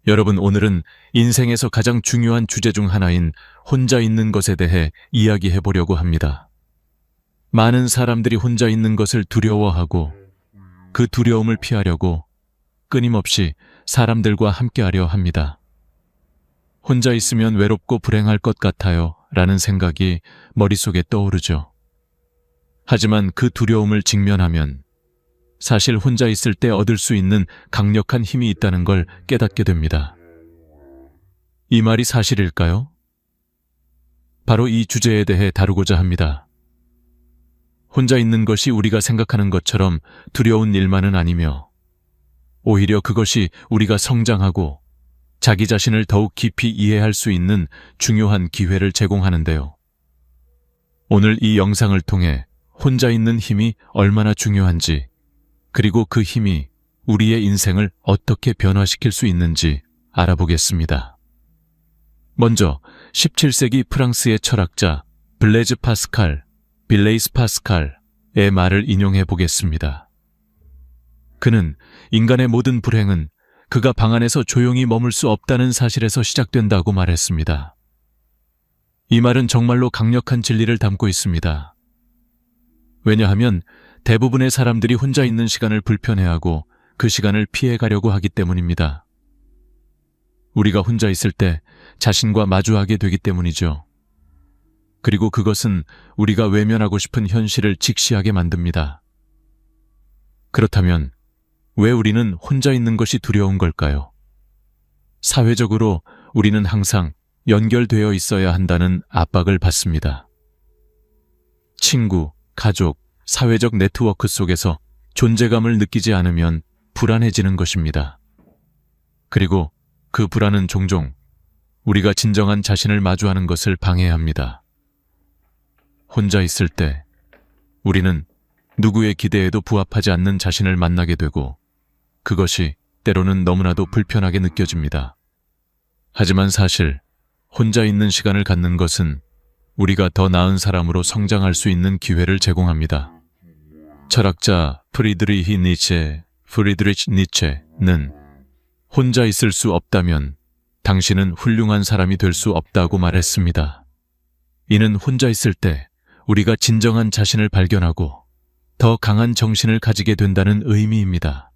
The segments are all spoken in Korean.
여러분, 오늘은 인생에서 가장 중요한 주제 중 하나인 혼자 있는 것에 대해 이야기해 보려고 합니다. 많은 사람들이 혼자 있는 것을 두려워하고 그 두려움을 피하려고 끊임없이 사람들과 함께하려 합니다. 혼자 있으면 외롭고 불행할 것 같아요 라는 생각이 머릿속에 떠오르죠. 하지만 그 두려움을 직면하면 사실 혼자 있을 때 얻을 수 있는 강력한 힘이 있다는 걸 깨닫게 됩니다. 이 말이 사실일까요? 바로 이 주제에 대해 다루고자 합니다. 혼자 있는 것이 우리가 생각하는 것처럼 두려운 일만은 아니며 오히려 그것이 우리가 성장하고 자기 자신을 더욱 깊이 이해할 수 있는 중요한 기회를 제공하는데요. 오늘 이 영상을 통해 혼자 있는 힘이 얼마나 중요한지, 그리고 그 힘이 우리의 인생을 어떻게 변화시킬 수 있는지 알아보겠습니다. 먼저 17세기 프랑스의 철학자 블레즈 빌레이스 파스칼의 말을 인용해 보겠습니다. 그는 인간의 모든 불행은 그가 방 안에서 조용히 머물 수 없다는 사실에서 시작된다고 말했습니다. 이 말은 정말로 강력한 진리를 담고 있습니다. 왜냐하면 대부분의 사람들이 혼자 있는 시간을 불편해하고 그 시간을 피해가려고 하기 때문입니다. 우리가 혼자 있을 때 자신과 마주하게 되기 때문이죠. 그리고 그것은 우리가 외면하고 싶은 현실을 직시하게 만듭니다. 그렇다면 왜 우리는 혼자 있는 것이 두려운 걸까요? 사회적으로 우리는 항상 연결되어 있어야 한다는 압박을 받습니다. 친구, 가족, 사회적 네트워크 속에서 존재감을 느끼지 않으면 불안해지는 것입니다. 그리고 그 불안은 종종 우리가 진정한 자신을 마주하는 것을 방해합니다. 혼자 있을 때 우리는 누구의 기대에도 부합하지 않는 자신을 만나게 되고 그것이 때로는 너무나도 불편하게 느껴집니다. 하지만 사실 혼자 있는 시간을 갖는 것은 우리가 더 나은 사람으로 성장할 수 있는 기회를 제공합니다. 철학자 프리드리히 니체는 혼자 있을 수 없다면 당신은 훌륭한 사람이 될 수 없다고 말했습니다. 이는 혼자 있을 때 우리가 진정한 자신을 발견하고 더 강한 정신을 가지게 된다는 의미입니다.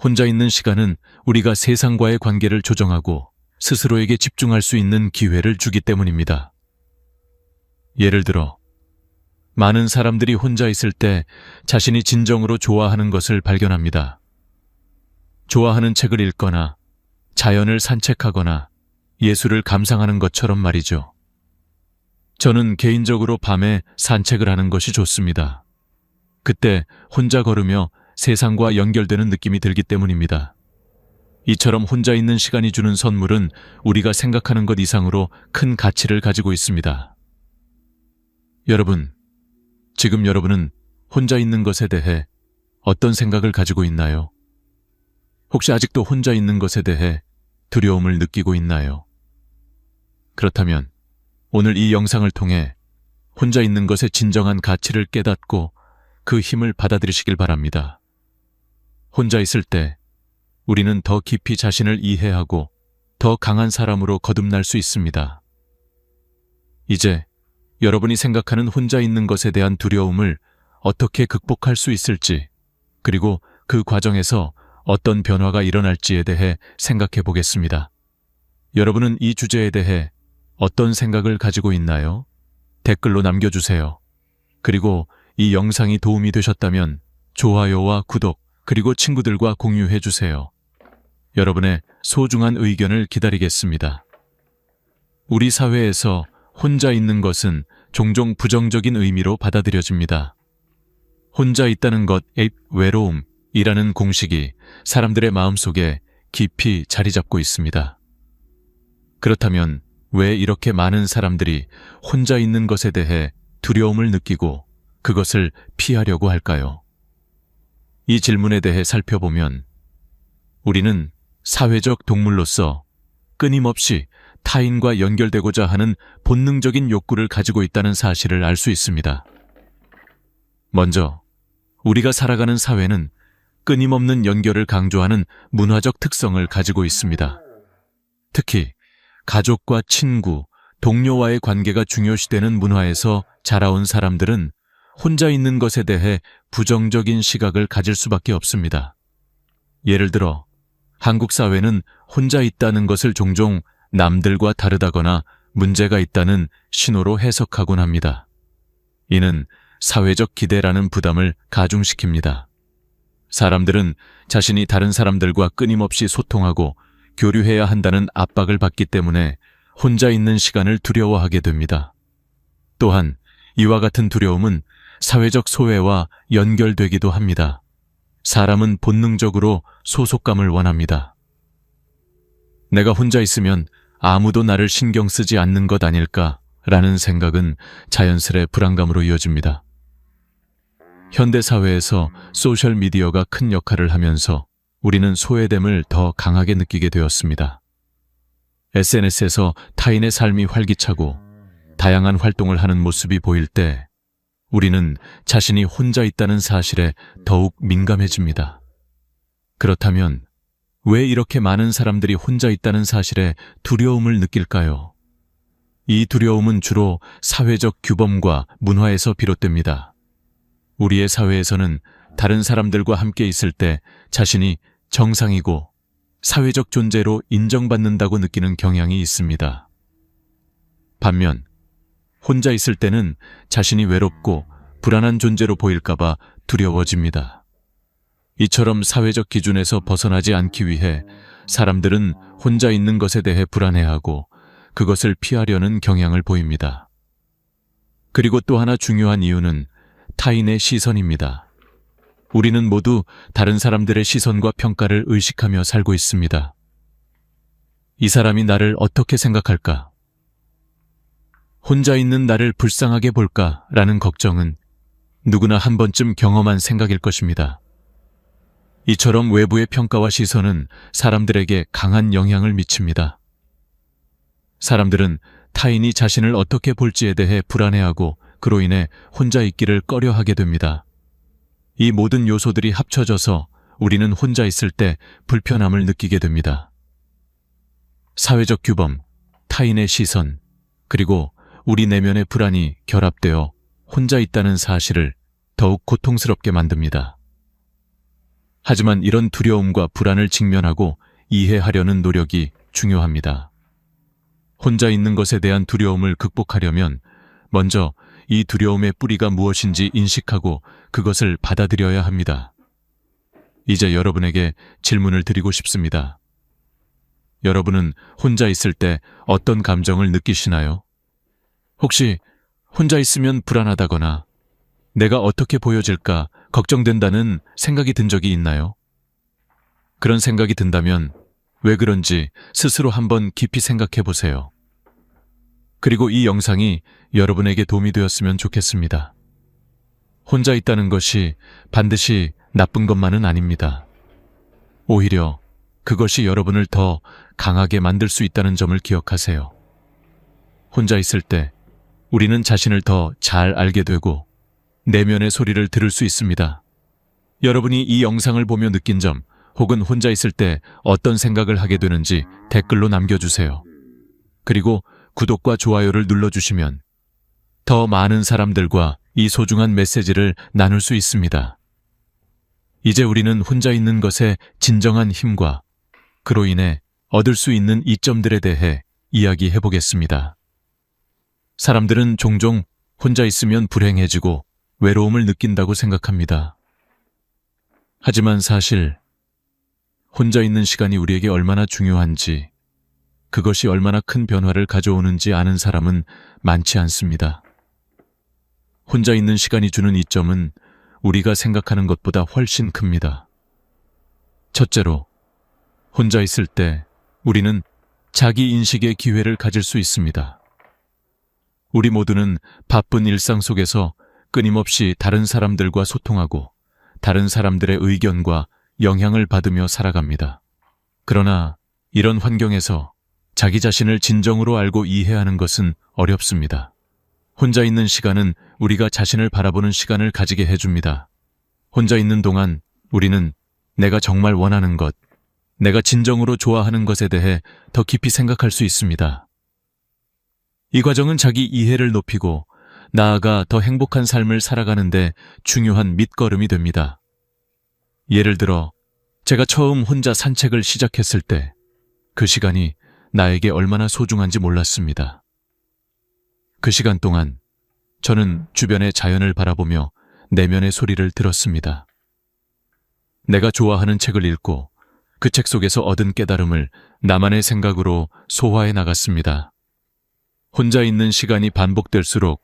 혼자 있는 시간은 우리가 세상과의 관계를 조정하고 스스로에게 집중할 수 있는 기회를 주기 때문입니다. 예를 들어, 많은 사람들이 혼자 있을 때 자신이 진정으로 좋아하는 것을 발견합니다. 좋아하는 책을 읽거나 자연을 산책하거나 예술을 감상하는 것처럼 말이죠. 저는 개인적으로 밤에 산책을 하는 것이 좋습니다. 그때 혼자 걸으며 세상과 연결되는 느낌이 들기 때문입니다. 이처럼 혼자 있는 시간이 주는 선물은 우리가 생각하는 것 이상으로 큰 가치를 가지고 있습니다. 여러분, 지금 여러분은 혼자 있는 것에 대해 어떤 생각을 가지고 있나요? 혹시 아직도 혼자 있는 것에 대해 두려움을 느끼고 있나요? 그렇다면 오늘 이 영상을 통해 혼자 있는 것의 진정한 가치를 깨닫고 그 힘을 받아들이시길 바랍니다. 혼자 있을 때 우리는 더 깊이 자신을 이해하고 더 강한 사람으로 거듭날 수 있습니다. 이제 여러분이 생각하는 혼자 있는 것에 대한 두려움을 어떻게 극복할 수 있을지, 그리고 그 과정에서 어떤 변화가 일어날지에 대해 생각해 보겠습니다. 여러분은 이 주제에 대해 어떤 생각을 가지고 있나요? 댓글로 남겨주세요. 그리고 이 영상이 도움이 되셨다면 좋아요와 구독, 그리고 친구들과 공유해 주세요. 여러분의 소중한 의견을 기다리겠습니다. 우리 사회에서 혼자 있는 것은 종종 부정적인 의미로 받아들여집니다. 혼자 있다는 것, 외로움이라는 공식이 사람들의 마음속에 깊이 자리 잡고 있습니다. 그렇다면 왜 이렇게 많은 사람들이 혼자 있는 것에 대해 두려움을 느끼고 그것을 피하려고 할까요? 이 질문에 대해 살펴보면 우리는 사회적 동물로서 끊임없이 타인과 연결되고자 하는 본능적인 욕구를 가지고 있다는 사실을 알 수 있습니다. 먼저, 우리가 살아가는 사회는 끊임없는 연결을 강조하는 문화적 특성을 가지고 있습니다. 특히 가족과 친구, 동료와의 관계가 중요시되는 문화에서 자라온 사람들은 혼자 있는 것에 대해 부정적인 시각을 가질 수밖에 없습니다. 예를 들어 한국 사회는 혼자 있다는 것을 종종 남들과 다르다거나 문제가 있다는 신호로 해석하곤 합니다. 이는 사회적 기대라는 부담을 가중시킵니다. 사람들은 자신이 다른 사람들과 끊임없이 소통하고 교류해야 한다는 압박을 받기 때문에 혼자 있는 시간을 두려워하게 됩니다. 또한 이와 같은 두려움은 사회적 소외와 연결되기도 합니다. 사람은 본능적으로 소속감을 원합니다. 내가 혼자 있으면 아무도 나를 신경 쓰지 않는 것 아닐까라는 생각은 자연스레 불안감으로 이어집니다. 현대사회에서 소셜미디어가 큰 역할을 하면서 우리는 소외됨을 더 강하게 느끼게 되었습니다. SNS에서 타인의 삶이 활기차고 다양한 활동을 하는 모습이 보일 때 우리는 자신이 혼자 있다는 사실에 더욱 민감해집니다. 그렇다면 왜 이렇게 많은 사람들이 혼자 있다는 사실에 두려움을 느낄까요? 이 두려움은 주로 사회적 규범과 문화에서 비롯됩니다. 우리의 사회에서는 다른 사람들과 함께 있을 때 자신이 정상이고 사회적 존재로 인정받는다고 느끼는 경향이 있습니다. 반면 혼자 있을 때는 자신이 외롭고 불안한 존재로 보일까봐 두려워집니다. 이처럼 사회적 기준에서 벗어나지 않기 위해 사람들은 혼자 있는 것에 대해 불안해하고 그것을 피하려는 경향을 보입니다. 그리고 또 하나 중요한 이유는 타인의 시선입니다. 우리는 모두 다른 사람들의 시선과 평가를 의식하며 살고 있습니다. 이 사람이 나를 어떻게 생각할까? 혼자 있는 나를 불쌍하게 볼까라는 걱정은 누구나 한 번쯤 경험한 생각일 것입니다. 이처럼 외부의 평가와 시선은 사람들에게 강한 영향을 미칩니다. 사람들은 타인이 자신을 어떻게 볼지에 대해 불안해하고 그로 인해 혼자 있기를 꺼려하게 됩니다. 이 모든 요소들이 합쳐져서 우리는 혼자 있을 때 불편함을 느끼게 됩니다. 사회적 규범, 타인의 시선, 그리고 우리 내면의 불안이 결합되어 혼자 있다는 사실을 더욱 고통스럽게 만듭니다. 하지만 이런 두려움과 불안을 직면하고 이해하려는 노력이 중요합니다. 혼자 있는 것에 대한 두려움을 극복하려면 먼저 이 두려움의 뿌리가 무엇인지 인식하고 그것을 받아들여야 합니다. 이제 여러분에게 질문을 드리고 싶습니다. 여러분은 혼자 있을 때 어떤 감정을 느끼시나요? 혹시 혼자 있으면 불안하다거나 내가 어떻게 보여질까 걱정된다는 생각이 든 적이 있나요? 그런 생각이 든다면 왜 그런지 스스로 한번 깊이 생각해 보세요. 그리고 이 영상이 여러분에게 도움이 되었으면 좋겠습니다. 혼자 있다는 것이 반드시 나쁜 것만은 아닙니다. 오히려 그것이 여러분을 더 강하게 만들 수 있다는 점을 기억하세요. 혼자 있을 때 우리는 자신을 더 잘 알게 되고 내면의 소리를 들을 수 있습니다. 여러분이 이 영상을 보며 느낀 점 혹은 혼자 있을 때 어떤 생각을 하게 되는지 댓글로 남겨주세요. 그리고 구독과 좋아요를 눌러주시면 더 많은 사람들과 이 소중한 메시지를 나눌 수 있습니다. 이제 우리는 혼자 있는 것의 진정한 힘과 그로 인해 얻을 수 있는 이점들에 대해 이야기해 보겠습니다. 사람들은 종종 혼자 있으면 불행해지고 외로움을 느낀다고 생각합니다. 하지만 사실 혼자 있는 시간이 우리에게 얼마나 중요한지, 그것이 얼마나 큰 변화를 가져오는지 아는 사람은 많지 않습니다. 혼자 있는 시간이 주는 이점은 우리가 생각하는 것보다 훨씬 큽니다. 첫째로, 혼자 있을 때 우리는 자기 인식의 기회를 가질 수 있습니다. 우리 모두는 바쁜 일상 속에서 끊임없이 다른 사람들과 소통하고 다른 사람들의 의견과 영향을 받으며 살아갑니다. 그러나 이런 환경에서 자기 자신을 진정으로 알고 이해하는 것은 어렵습니다. 혼자 있는 시간은 우리가 자신을 바라보는 시간을 가지게 해줍니다. 혼자 있는 동안 우리는 내가 정말 원하는 것, 내가 진정으로 좋아하는 것에 대해 더 깊이 생각할 수 있습니다. 이 과정은 자기 이해를 높이고 나아가 더 행복한 삶을 살아가는데 중요한 밑거름이 됩니다. 예를 들어, 제가 처음 혼자 산책을 시작했을 때 그 시간이 나에게 얼마나 소중한지 몰랐습니다. 그 시간 동안 저는 주변의 자연을 바라보며 내면의 소리를 들었습니다. 내가 좋아하는 책을 읽고 그 책 속에서 얻은 깨달음을 나만의 생각으로 소화해 나갔습니다. 혼자 있는 시간이 반복될수록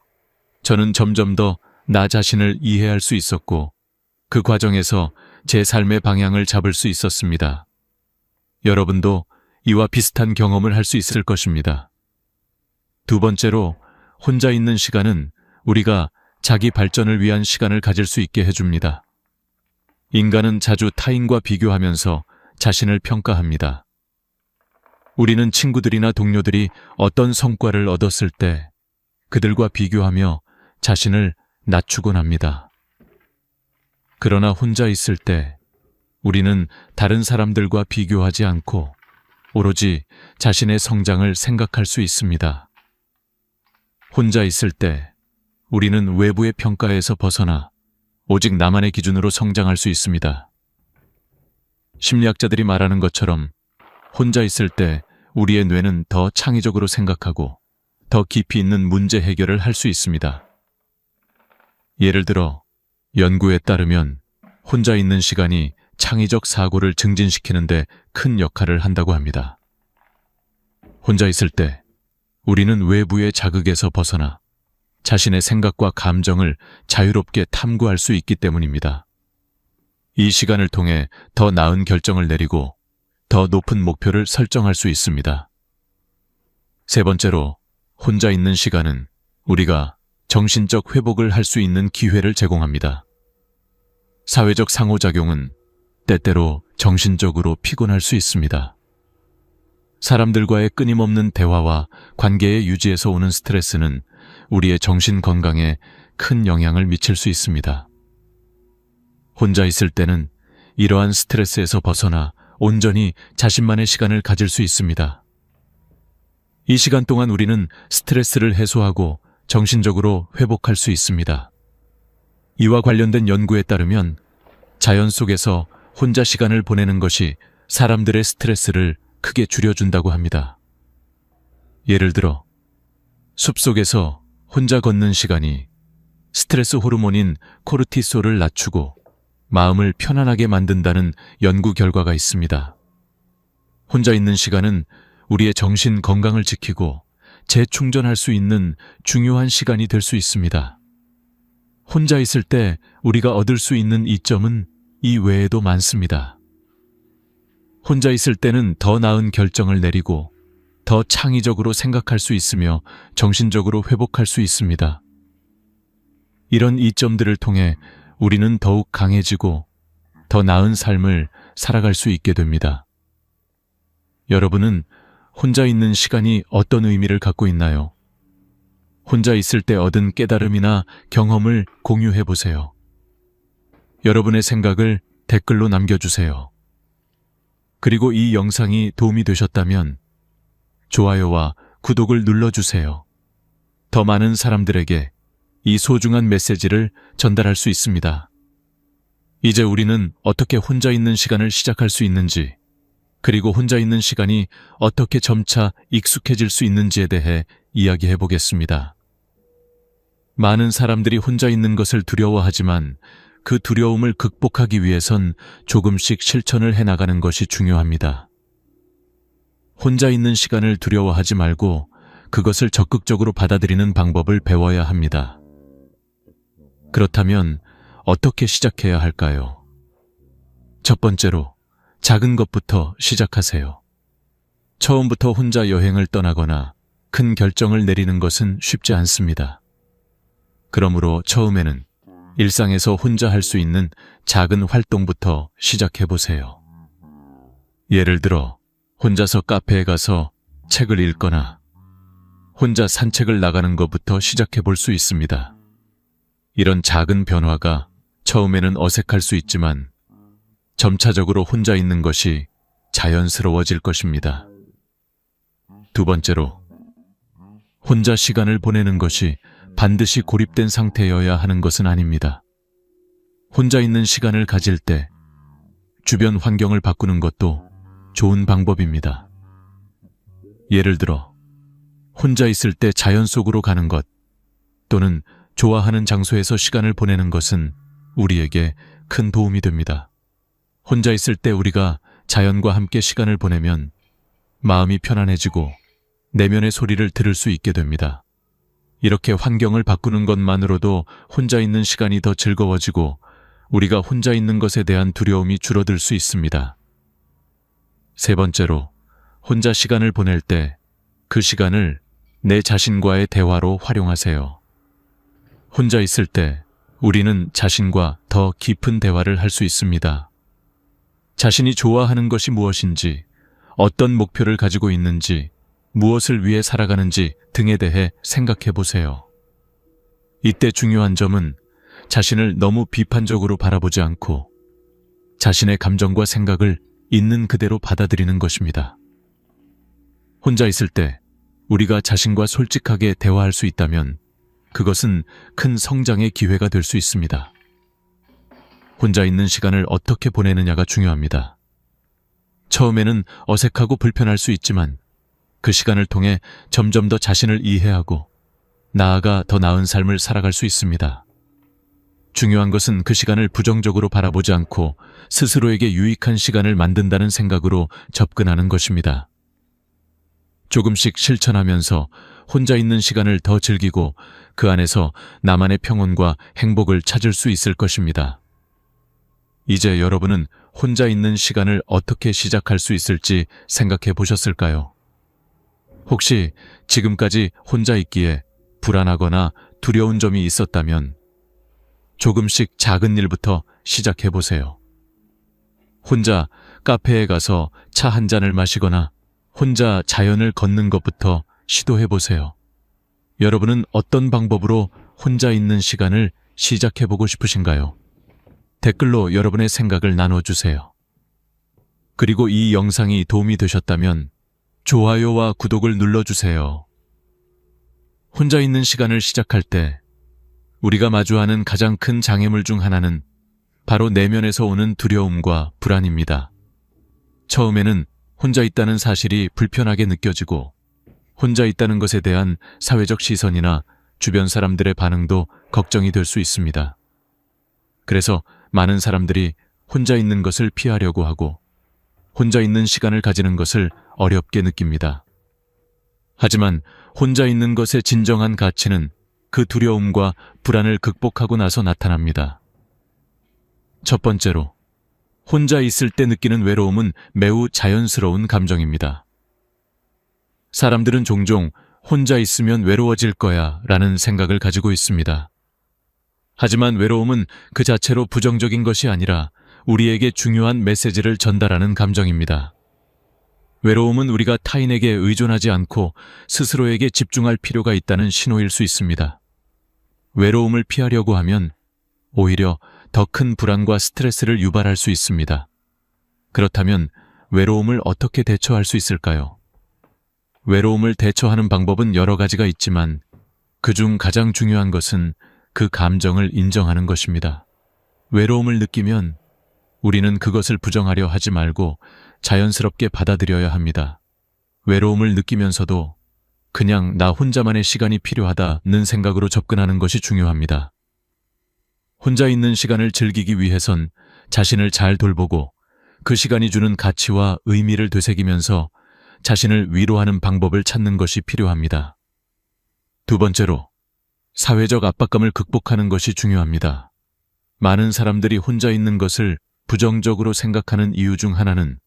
저는 점점 더 나 자신을 이해할 수 있었고 그 과정에서 제 삶의 방향을 잡을 수 있었습니다. 여러분도 이와 비슷한 경험을 할 수 있을 것입니다. 두 번째로, 혼자 있는 시간은 우리가 자기 발전을 위한 시간을 가질 수 있게 해줍니다. 인간은 자주 타인과 비교하면서 자신을 평가합니다. 우리는 친구들이나 동료들이 어떤 성과를 얻었을 때 그들과 비교하며 자신을 낮추곤 합니다. 그러나 혼자 있을 때 우리는 다른 사람들과 비교하지 않고 오로지 자신의 성장을 생각할 수 있습니다. 혼자 있을 때 우리는 외부의 평가에서 벗어나 오직 나만의 기준으로 성장할 수 있습니다. 심리학자들이 말하는 것처럼 혼자 있을 때 우리의 뇌는 더 창의적으로 생각하고 더 깊이 있는 문제 해결을 할 수 있습니다. 예를 들어, 연구에 따르면 혼자 있는 시간이 창의적 사고를 증진시키는데 큰 역할을 한다고 합니다. 혼자 있을 때 우리는 외부의 자극에서 벗어나 자신의 생각과 감정을 자유롭게 탐구할 수 있기 때문입니다. 이 시간을 통해 더 나은 결정을 내리고 더 높은 목표를 설정할 수 있습니다. 세 번째로, 혼자 있는 시간은 우리가 정신적 회복을 할 수 있는 기회를 제공합니다. 사회적 상호작용은 때때로 정신적으로 피곤할 수 있습니다. 사람들과의 끊임없는 대화와 관계의 유지에서 오는 스트레스는 우리의 정신 건강에 큰 영향을 미칠 수 있습니다. 혼자 있을 때는 이러한 스트레스에서 벗어나 온전히 자신만의 시간을 가질 수 있습니다. 이 시간 동안 우리는 스트레스를 해소하고 정신적으로 회복할 수 있습니다. 이와 관련된 연구에 따르면 자연 속에서 혼자 시간을 보내는 것이 사람들의 스트레스를 크게 줄여준다고 합니다. 예를 들어, 숲속에서 혼자 걷는 시간이 스트레스 호르몬인 코르티솔을 낮추고 마음을 편안하게 만든다는 연구 결과가 있습니다. 혼자 있는 시간은 우리의 정신 건강을 지키고 재충전할 수 있는 중요한 시간이 될 수 있습니다. 혼자 있을 때 우리가 얻을 수 있는 이점은 이 외에도 많습니다. 혼자 있을 때는 더 나은 결정을 내리고 더 창의적으로 생각할 수 있으며 정신적으로 회복할 수 있습니다. 이런 이점들을 통해 우리는 더욱 강해지고 더 나은 삶을 살아갈 수 있게 됩니다. 여러분은 혼자 있는 시간이 어떤 의미를 갖고 있나요? 혼자 있을 때 얻은 깨달음이나 경험을 공유해 보세요. 여러분의 생각을 댓글로 남겨주세요. 그리고 이 영상이 도움이 되셨다면 좋아요와 구독을 눌러주세요. 더 많은 사람들에게 이 소중한 메시지를 전달할 수 있습니다. 이제 우리는 어떻게 혼자 있는 시간을 시작할 수 있는지, 그리고 혼자 있는 시간이 어떻게 점차 익숙해질 수 있는지에 대해 이야기해 보겠습니다. 많은 사람들이 혼자 있는 것을 두려워하지만 그 두려움을 극복하기 위해선 조금씩 실천을 해나가는 것이 중요합니다. 혼자 있는 시간을 두려워하지 말고 그것을 적극적으로 받아들이는 방법을 배워야 합니다. 그렇다면 어떻게 시작해야 할까요? 첫 번째로, 작은 것부터 시작하세요. 처음부터 혼자 여행을 떠나거나 큰 결정을 내리는 것은 쉽지 않습니다. 그러므로 처음에는 일상에서 혼자 할 수 있는 작은 활동부터 시작해 보세요. 예를 들어, 혼자서 카페에 가서 책을 읽거나 혼자 산책을 나가는 것부터 시작해 볼 수 있습니다. 이런 작은 변화가 처음에는 어색할 수 있지만 점차적으로 혼자 있는 것이 자연스러워질 것입니다. 두 번째로, 혼자 시간을 보내는 것이 반드시 고립된 상태여야 하는 것은 아닙니다. 혼자 있는 시간을 가질 때 주변 환경을 바꾸는 것도 좋은 방법입니다. 예를 들어, 혼자 있을 때 자연 속으로 가는 것, 또는 좋아하는 장소에서 시간을 보내는 것은 우리에게 큰 도움이 됩니다. 혼자 있을 때 우리가 자연과 함께 시간을 보내면 마음이 편안해지고 내면의 소리를 들을 수 있게 됩니다. 이렇게 환경을 바꾸는 것만으로도 혼자 있는 시간이 더 즐거워지고 우리가 혼자 있는 것에 대한 두려움이 줄어들 수 있습니다. 세 번째로, 혼자 시간을 보낼 때 그 시간을 내 자신과의 대화로 활용하세요. 혼자 있을 때 우리는 자신과 더 깊은 대화를 할 수 있습니다. 자신이 좋아하는 것이 무엇인지, 어떤 목표를 가지고 있는지, 무엇을 위해 살아가는지 등에 대해 생각해 보세요. 이때 중요한 점은 자신을 너무 비판적으로 바라보지 않고 자신의 감정과 생각을 있는 그대로 받아들이는 것입니다. 혼자 있을 때 우리가 자신과 솔직하게 대화할 수 있다면 그것은 큰 성장의 기회가 될 수 있습니다. 혼자 있는 시간을 어떻게 보내느냐가 중요합니다. 처음에는 어색하고 불편할 수 있지만 그 시간을 통해 점점 더 자신을 이해하고 나아가 더 나은 삶을 살아갈 수 있습니다. 중요한 것은 그 시간을 부정적으로 바라보지 않고 스스로에게 유익한 시간을 만든다는 생각으로 접근하는 것입니다. 조금씩 실천하면서 혼자 있는 시간을 더 즐기고 그 안에서 나만의 평온과 행복을 찾을 수 있을 것입니다. 이제 여러분은 혼자 있는 시간을 어떻게 시작할 수 있을지 생각해 보셨을까요? 혹시 지금까지 혼자 있기에 불안하거나 두려운 점이 있었다면 조금씩 작은 일부터 시작해 보세요. 혼자 카페에 가서 차 한 잔을 마시거나 혼자 자연을 걷는 것부터 시도해 보세요. 여러분은 어떤 방법으로 혼자 있는 시간을 시작해 보고 싶으신가요? 댓글로 여러분의 생각을 나눠주세요. 그리고 이 영상이 도움이 되셨다면 좋아요와 구독을 눌러주세요. 혼자 있는 시간을 시작할 때 우리가 마주하는 가장 큰 장애물 중 하나는 바로 내면에서 오는 두려움과 불안입니다. 처음에는 혼자 있다는 사실이 불편하게 느껴지고 혼자 있다는 것에 대한 사회적 시선이나 주변 사람들의 반응도 걱정이 될 수 있습니다. 그래서 많은 사람들이 혼자 있는 것을 피하려고 하고 혼자 있는 시간을 가지는 것을 어렵게 느낍니다. 하지만 혼자 있는 것의 진정한 가치는 그 두려움과 불안을 극복하고 나서 나타납니다. 첫 번째로, 혼자 있을 때 느끼는 외로움은 매우 자연스러운 감정입니다. 사람들은 종종 혼자 있으면 외로워질 거야 라는 생각을 가지고 있습니다. 하지만 외로움은 그 자체로 부정적인 것이 아니라 우리에게 중요한 메시지를 전달하는 감정입니다. 외로움은 우리가 타인에게 의존하지 않고 스스로에게 집중할 필요가 있다는 신호일 수 있습니다. 외로움을 피하려고 하면 오히려 더 큰 불안과 스트레스를 유발할 수 있습니다. 그렇다면 외로움을 어떻게 대처할 수 있을까요? 외로움을 대처하는 방법은 여러 가지가 있지만 그중 가장 중요한 것은 그 감정을 인정하는 것입니다. 외로움을 느끼면 우리는 그것을 부정하려 하지 말고 자연스럽게 받아들여야 합니다. 외로움을 느끼면서도 그냥 나 혼자만의 시간이 필요하다는 생각으로 접근하는 것이 중요합니다. 혼자 있는 시간을 즐기기 위해선 자신을 잘 돌보고 그 시간이 주는 가치와 의미를 되새기면서 자신을 위로하는 방법을 찾는 것이 필요합니다. 두 번째로, 사회적 압박감을 극복하는 것이 중요합니다. 많은 사람들이 혼자 있는 것을 부정적으로 생각하는 이유 중 하나는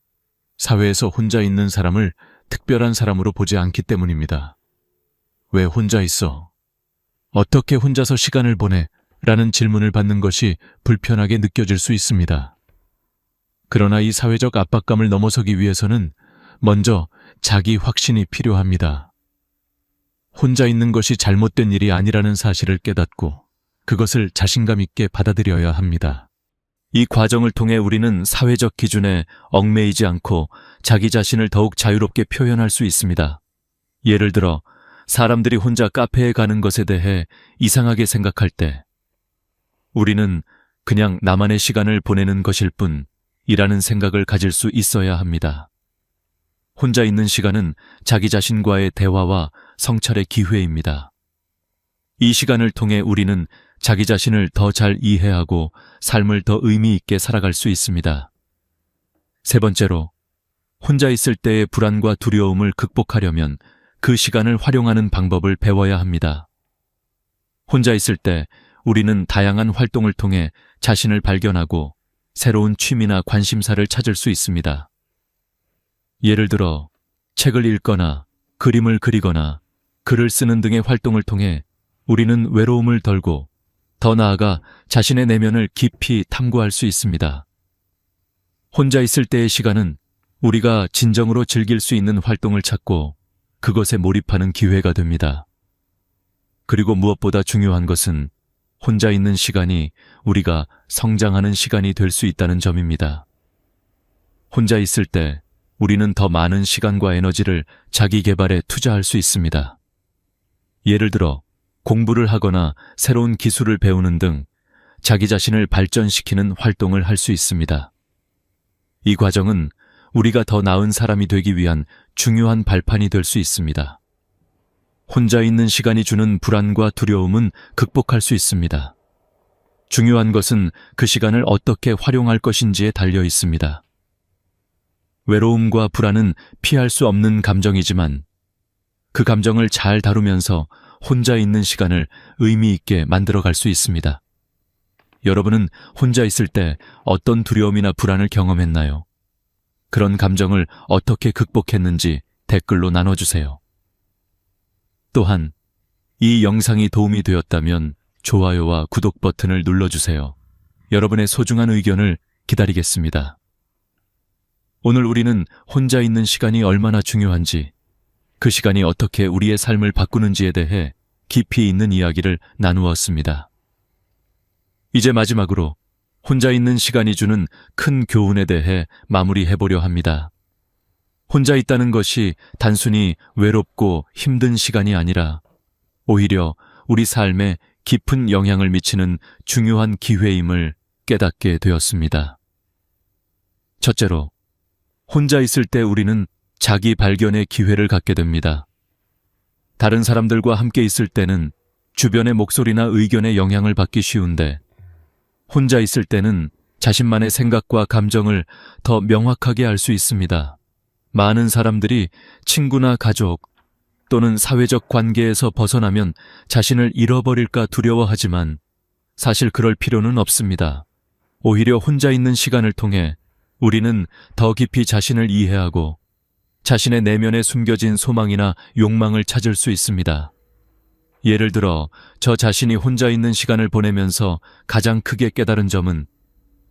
사회에서 혼자 있는 사람을 특별한 사람으로 보지 않기 때문입니다. 왜 혼자 있어? 어떻게 혼자서 시간을 보내? 라는 질문을 받는 것이 불편하게 느껴질 수 있습니다. 그러나 이 사회적 압박감을 넘어서기 위해서는 먼저 자기 확신이 필요합니다. 혼자 있는 것이 잘못된 일이 아니라는 사실을 깨닫고 그것을 자신감 있게 받아들여야 합니다. 이 과정을 통해 우리는 사회적 기준에 얽매이지 않고 자기 자신을 더욱 자유롭게 표현할 수 있습니다. 예를 들어 사람들이 혼자 카페에 가는 것에 대해 이상하게 생각할 때 우리는 그냥 나만의 시간을 보내는 것일 뿐이라는 생각을 가질 수 있어야 합니다. 혼자 있는 시간은 자기 자신과의 대화와 성찰의 기회입니다. 이 시간을 통해 우리는 자기 자신을 더 잘 이해하고 삶을 더 의미 있게 살아갈 수 있습니다. 세 번째로, 혼자 있을 때의 불안과 두려움을 극복하려면 그 시간을 활용하는 방법을 배워야 합니다. 혼자 있을 때 우리는 다양한 활동을 통해 자신을 발견하고 새로운 취미나 관심사를 찾을 수 있습니다. 예를 들어 책을 읽거나 그림을 그리거나 글을 쓰는 등의 활동을 통해 우리는 외로움을 덜고 더 나아가 자신의 내면을 깊이 탐구할 수 있습니다. 혼자 있을 때의 시간은 우리가 진정으로 즐길 수 있는 활동을 찾고 그것에 몰입하는 기회가 됩니다. 그리고 무엇보다 중요한 것은 혼자 있는 시간이 우리가 성장하는 시간이 될 수 있다는 점입니다. 혼자 있을 때 우리는 더 많은 시간과 에너지를 자기 개발에 투자할 수 있습니다. 예를 들어 공부를 하거나 새로운 기술을 배우는 등 자기 자신을 발전시키는 활동을 할 수 있습니다. 이 과정은 우리가 더 나은 사람이 되기 위한 중요한 발판이 될 수 있습니다. 혼자 있는 시간이 주는 불안과 두려움은 극복할 수 있습니다. 중요한 것은 그 시간을 어떻게 활용할 것인지에 달려 있습니다. 외로움과 불안은 피할 수 없는 감정이지만 그 감정을 잘 다루면서 혼자 있는 시간을 의미 있게 만들어갈 수 있습니다. 여러분은 혼자 있을 때 어떤 두려움이나 불안을 경험했나요? 그런 감정을 어떻게 극복했는지 댓글로 나눠주세요. 또한 이 영상이 도움이 되었다면 좋아요와 구독 버튼을 눌러주세요. 여러분의 소중한 의견을 기다리겠습니다. 오늘 우리는 혼자 있는 시간이 얼마나 중요한지, 그 시간이 어떻게 우리의 삶을 바꾸는지에 대해 깊이 있는 이야기를 나누었습니다. 이제 마지막으로 혼자 있는 시간이 주는 큰 교훈에 대해 마무리해보려 합니다. 혼자 있다는 것이 단순히 외롭고 힘든 시간이 아니라 오히려 우리 삶에 깊은 영향을 미치는 중요한 기회임을 깨닫게 되었습니다. 첫째로, 혼자 있을 때 우리는 자기 발견의 기회를 갖게 됩니다. 다른 사람들과 함께 있을 때는 주변의 목소리나 의견에 영향을 받기 쉬운데 혼자 있을 때는 자신만의 생각과 감정을 더 명확하게 알 수 있습니다. 많은 사람들이 친구나 가족 또는 사회적 관계에서 벗어나면 자신을 잃어버릴까 두려워하지만 사실 그럴 필요는 없습니다. 오히려 혼자 있는 시간을 통해 우리는 더 깊이 자신을 이해하고 자신의 내면에 숨겨진 소망이나 욕망을 찾을 수 있습니다. 예를 들어 저 자신이 혼자 있는 시간을 보내면서 가장 크게 깨달은 점은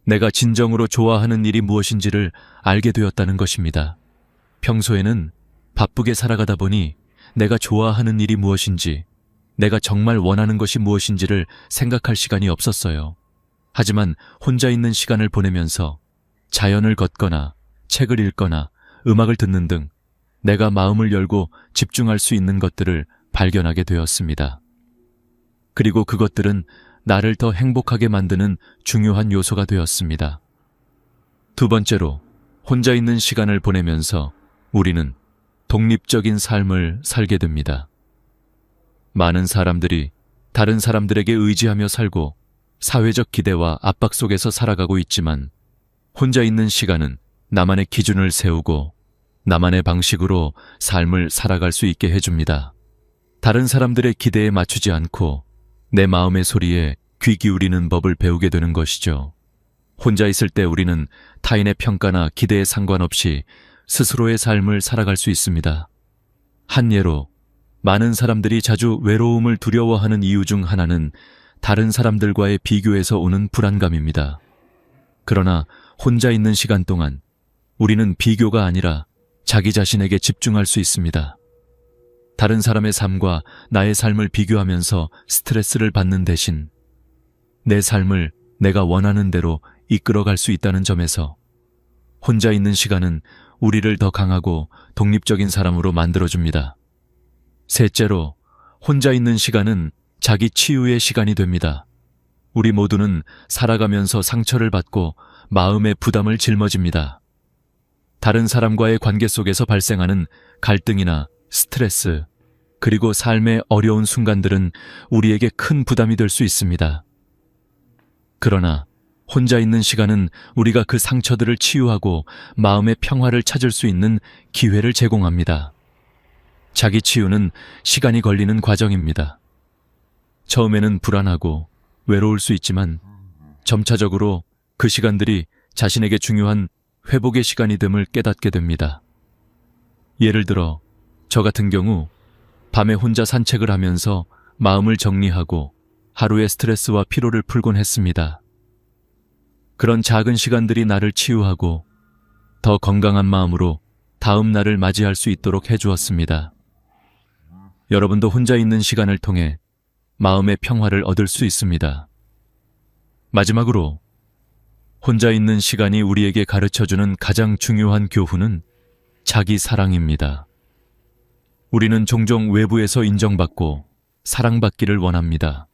내가 진정으로 좋아하는 일이 무엇인지를 알게 되었다는 것입니다. 평소에는 바쁘게 살아가다 보니 내가 좋아하는 일이 무엇인지, 내가 정말 원하는 것이 무엇인지를 생각할 시간이 없었어요. 하지만 혼자 있는 시간을 보내면서 자연을 걷거나 책을 읽거나 음악을 듣는 등 내가 마음을 열고 집중할 수 있는 것들을 발견하게 되었습니다. 그리고 그것들은 나를 더 행복하게 만드는 중요한 요소가 되었습니다. 두 번째로, 혼자 있는 시간을 보내면서 우리는 독립적인 삶을 살게 됩니다. 많은 사람들이 다른 사람들에게 의지하며 살고 사회적 기대와 압박 속에서 살아가고 있지만 혼자 있는 시간은 나만의 기준을 세우고 나만의 방식으로 삶을 살아갈 수 있게 해줍니다. 다른 사람들의 기대에 맞추지 않고 내 마음의 소리에 귀 기울이는 법을 배우게 되는 것이죠. 혼자 있을 때 우리는 타인의 평가나 기대에 상관없이 스스로의 삶을 살아갈 수 있습니다. 한 예로, 많은 사람들이 자주 외로움을 두려워하는 이유 중 하나는 다른 사람들과의 비교에서 오는 불안감입니다. 그러나 혼자 있는 시간 동안 우리는 비교가 아니라 자기 자신에게 집중할 수 있습니다. 다른 사람의 삶과 나의 삶을 비교하면서 스트레스를 받는 대신 내 삶을 내가 원하는 대로 이끌어갈 수 있다는 점에서 혼자 있는 시간은 우리를 더 강하고 독립적인 사람으로 만들어줍니다. 셋째로, 혼자 있는 시간은 자기 치유의 시간이 됩니다. 우리 모두는 살아가면서 상처를 받고 마음의 부담을 짊어집니다. 다른 사람과의 관계 속에서 발생하는 갈등이나 스트레스, 그리고 삶의 어려운 순간들은 우리에게 큰 부담이 될 수 있습니다. 그러나 혼자 있는 시간은 우리가 그 상처들을 치유하고 마음의 평화를 찾을 수 있는 기회를 제공합니다. 자기 치유는 시간이 걸리는 과정입니다. 처음에는 불안하고 외로울 수 있지만 점차적으로 그 시간들이 자신에게 중요한 회복의 시간이 됨을 깨닫게 됩니다. 예를 들어 저 같은 경우 밤에 혼자 산책을 하면서 마음을 정리하고 하루의 스트레스와 피로를 풀곤 했습니다. 그런 작은 시간들이 나를 치유하고 더 건강한 마음으로 다음 날을 맞이할 수 있도록 해주었습니다. 여러분도 혼자 있는 시간을 통해 마음의 평화를 얻을 수 있습니다. 마지막으로, 혼자 있는 시간이 우리에게 가르쳐주는 가장 중요한 교훈은 자기 사랑입니다. 우리는 종종 외부에서 인정받고 사랑받기를 원합니다.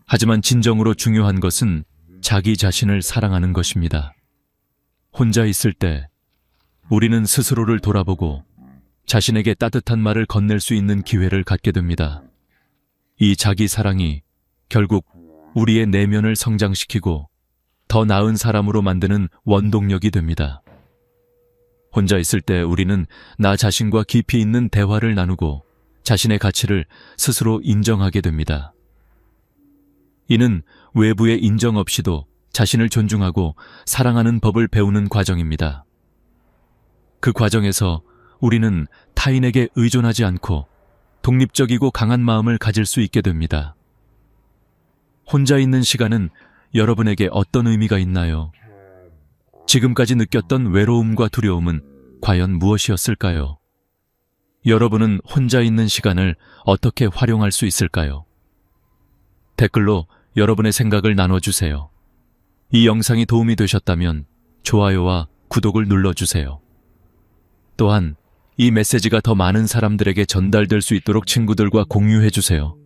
하지만 진정으로 중요한 것은 자기 자신을 사랑하는 것입니다. 혼자 있을 때 우리는 스스로를 돌아보고 자신에게 따뜻한 말을 건넬 수 있는 기회를 갖게 됩니다. 이 자기 사랑이 결국 우리의 내면을 성장시키고 더 나은 사람으로 만드는 원동력이 됩니다. 혼자 있을 때 우리는 나 자신과 깊이 있는 대화를 나누고 자신의 가치를 스스로 인정하게 됩니다. 이는 외부의 인정 없이도 자신을 존중하고 사랑하는 법을 배우는 과정입니다. 그 과정에서 우리는 타인에게 의존하지 않고 독립적이고 강한 마음을 가질 수 있게 됩니다. 혼자 있는 시간은 여러분에게 어떤 의미가 있나요? 지금까지 느꼈던 외로움과 두려움은 과연 무엇이었을까요? 여러분은 혼자 있는 시간을 어떻게 활용할 수 있을까요? 댓글로 여러분의 생각을 나눠주세요. 이 영상이 도움이 되셨다면 좋아요와 구독을 눌러주세요. 또한 이 메시지가 더 많은 사람들에게 전달될 수 있도록 친구들과 공유해주세요.